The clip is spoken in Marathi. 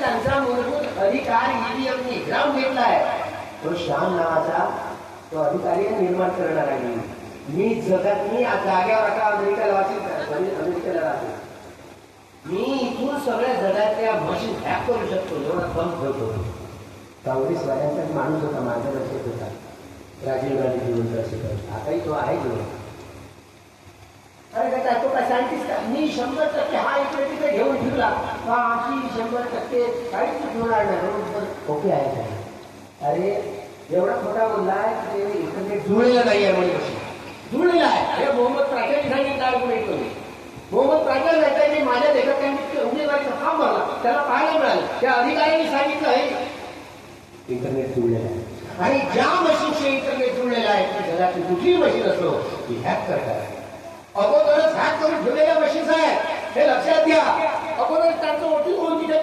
त्यांचा मूलभूत अधिकार ईव्हीएमनी हिरावून घेतलाय. तो श्याम नावाचा तो अधिकारी निर्माण करणार आहे. मी जगात मी जाग्यावर आता अमेरिकेला अमेरिकेला राहतो. मी इथून सगळ्या जगातल्या मशीन हॅक करू शकतो एवढा कम ठेवतो. काँग्रेस वाल्यांचा माणूस होता, मार्गदर्शक होता, राजीव गांधी जीवन आताही तो आहे जीवन. अरे काय तो काय सायंटिस्ट का? मी 100% हा इकडे तिकडे घेऊन फिरला अशी 100% काहीच होणार नाही. ओके आहे काय? अरे एवढा खोटा बोललाय की ते इंटरनेट जुळलेलं नाही आहे म्हणे. कशी जुळलेलं आहे? हे मोहम्मद प्राचार्य सांगितलं आर्ग्युमेंट करून. मोहम्मद प्राचार्य सांगताय माझ्या देशात त्यांनी उमेदवारीचा फॉर्म भरला, त्याला पाहायला मिळालं. त्या अधिकाऱ्यांनी सांगितलं आहे इंटरनेट जुळलेलं आहे. आणि ज्या मशीनशी इंटरनेट जुळलेलं आहे त्या जगातली कुठलीही मशीन असो ती हॅक करतात. अगोदरच हॅक करून ठेवलेल्या मशीन्स आहेत, हे लक्षात घ्या. अगोदर त्यांचं ओटी करून तिथे